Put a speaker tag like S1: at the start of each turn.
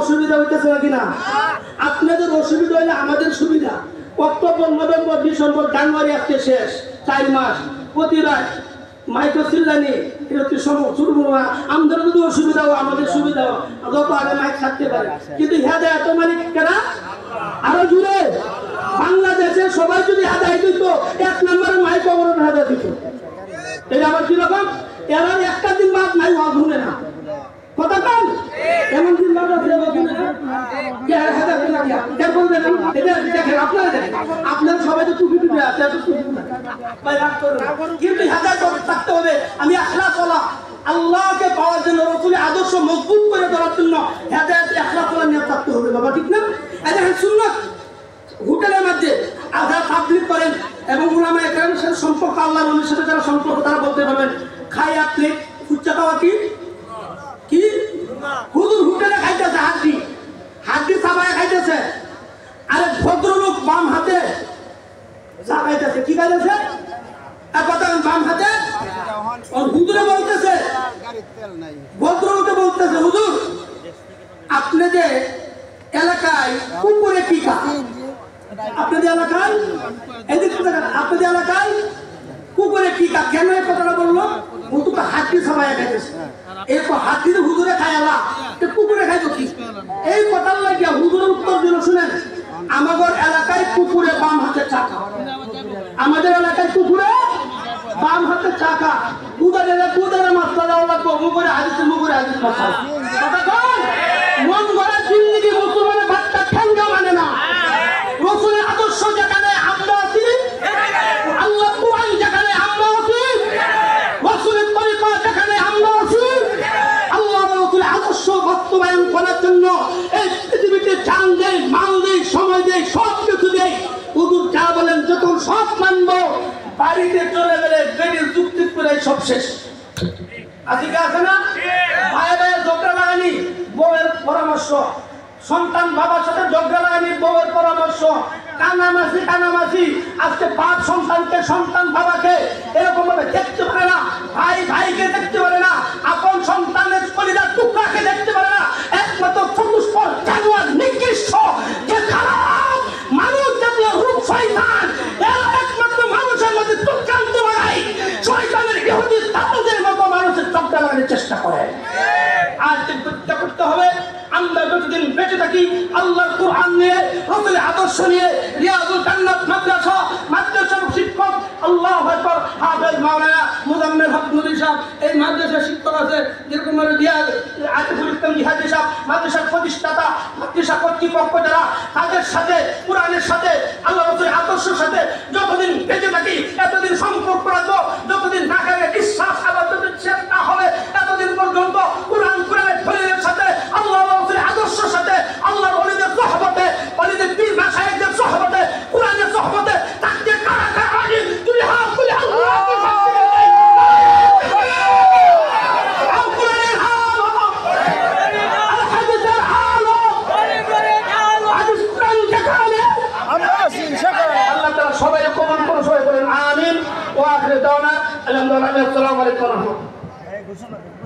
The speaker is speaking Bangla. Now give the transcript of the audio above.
S1: অসুবিধা হইতেছে নাকি না? আপনাদের অসুবিধা হইলে আমাদের সুবিধা। অক্টোবর, নভেম্বর, ডিসেম্বর, জানুয়ারি আজকে শেষ, 4 মাস প্রতি রাত মাইক্রো চিল্লানি শুরু করবো। আমাদের যদি অসুবিধা হয় আমাদের সুবিধা হয়, যত আগে মাইক থাকতে পারে। কিন্তু হেদায়েত মালিক কেনা আরো জুড়ে বাংলাদেশে সবাই যদি হেদায়েত দিত, 1 নম্বরে মাইক অবরোধ হেদায়েত দিত। এই আবার কিরকম? এরা একটা দিন বাদ নাই ওয়াজ শুনে না, কথা কন এমন দিন বাদ আছে আপনারা সবাই তো টুপি টুপি আছে, কিন্তু হেদায়েত থাকতে হবে। আমি ইখলাস ওয়ালা আল্লাহকে পাওয়ার জন্য, রাসূলের আদর্শ মজবুত করে ধরার জন্য হেদায়েত ইখলাস ওয়ালা নিয়ত থাকতে হবে। বাবা ঠিক না? এটা সুন্নাত। হোটেলের মধ্যে আধা তাবলীগ করেন এবং উলামায়ে কেরামের সাথে সম্পর্ক, আল্লাহর ওলির সাথে যারা সম্পর্ক তারা বলতে পারবেন খাই আপনি ফুচ্চা খাওয়া কি কি হুজুর হোটেলে খাইতেছে, হাড্ডি চাবায় খাইতেছে। আরে ভদ্রলোক বাম হাতে চা খাইতেছে, কি খাইতেছে বাম হাতে। হুজুরে বলতেছে, ভদ্রলোকে বলতেছে, হুজুর আপনাদের এলাকায় কুকুরে কি খায়? আপনাদের এলাকায় আপনাদের এলাকায় কুকুরে কি খায়? কেন এই কথাটা বললো? হুজুর তো হাড্ডি চাবায় খাইতেছে, এরপর হাড্ডি হুজুরে খাইলা, কুকুরে খাইতো কি? এই কথার লাগিয়া হুজুরের উত্তর দিল, শুনেন আমাদের এলাকায় কুকুরে বাম হাতে চা খায়, আমাদের এলাকায় কুকুরে বাম হাতে চা খায়। কুদারে মাত্রা দেওয়া লাগবো, মুখরে হাদিস কথা মন গড়া জিন্দিগি মুসলমানের বাচ্চা ঠেঙ্গা মানে না। রাসূলের আদর্শ যেখানে আমরা আছি, আল্লাহ কুরআন যেখানে আমরা আছি, রাসূলের তরিকা যেখানে আমরা আছি, আল্লাহ রাসূলের আদর্শ বাস্তবায়ন করার জন্য এই পৃথিবীতে জান দেয়, মাল দেয়, সময় দেয়, সব কিছু দেয়। হুজুর যা বলেন যখন সব মানবো, বাড়িতে চলে গেলে বেডের যুক্তি করে সব শেষ। আজকে আছে না ভাই ভাই ঝগড়া লাগানি, বউয়ের পরামর্শ, সন্তান বাবার সাথে ঝগড়া লাগানি, বউয়ের পরামর্শ, কানামাসি। আজকে বাপ সন্তানকে, সন্তান বাবাকে এরকম ভাবে দেখতে পারে না, ভাই ভাইকে দেখতে পারে না, আপন সন্তানের কলিজার টুকরাকে দেখতে পারে না। একমাত্র চতুষ্পদ জানোয়ার নিকৃষ্ট যে খারাপ মানুষ জাতীয় রূপ শয়তান, এরা একমাত্র মানুষের মধ্যে চক্রান্ত লাগায়, শয়তানের ইহুদি তাদের মতো মানুষের চক্রা লাগানোর চেষ্টা করে। আজ প্রতিজ্ঞা করতে হবে, আমরা যতদিন বেঁচে থাকি আল্লাহর কুরআন নিয়ে, রাসূলের আদর্শ নিয়ে, রিয়াজুল জান্নাত মাদ্রাসার শিক্ষক আল্লাহু আকবার হাফেজ মাওলানা মুজাম্মেল হক নুরী সাহেব, এই মাদ্রাসার শিক্ষক আছে যেরকম আতিফুল ইসলাম জিহাদি সাহেব, মাদ্রাসার প্রতিষ্ঠাতা, মাদ্রাসা কর্তৃপক্ষ যারা, তাদের সাথে কুরআনের সাথে আল্লাহ রাসূলের আদর্শের সাথে যতদিন বেঁচে থাকি এতদিন সম্পর্ক রাখবো। যতদিন না করে বিশ্বাস আবার যতদিন শেষ না হবে এতদিন পর্যন্ত কোরআনের খলিলের সাথে, আল্লাহ রাসূলের আদর্শের সাথে, আল্লাহর ওলিদের সোহবতে, ওলিদের পীর মাশায়েখদের সোহবতে, কোরআনের সোহবতে থাকতে কারা কারা রাজি? তুই হাত তুলে আল্লাহকে সাক্ষী দিই। আল কোরআনের হাল আল হাদিসের হাল হাদিস কোরআন যেখানে আমরা আছি সেখানে আল্লাহ তাআলা সবাই কবুল করে, সবাই বলেন আমিন। ওয়া আখিরু দাওয়ানা আলহামদুলিল্লাহ। আসসালামু আলাইকুম ওয়া রাহমাতুল্লাহ।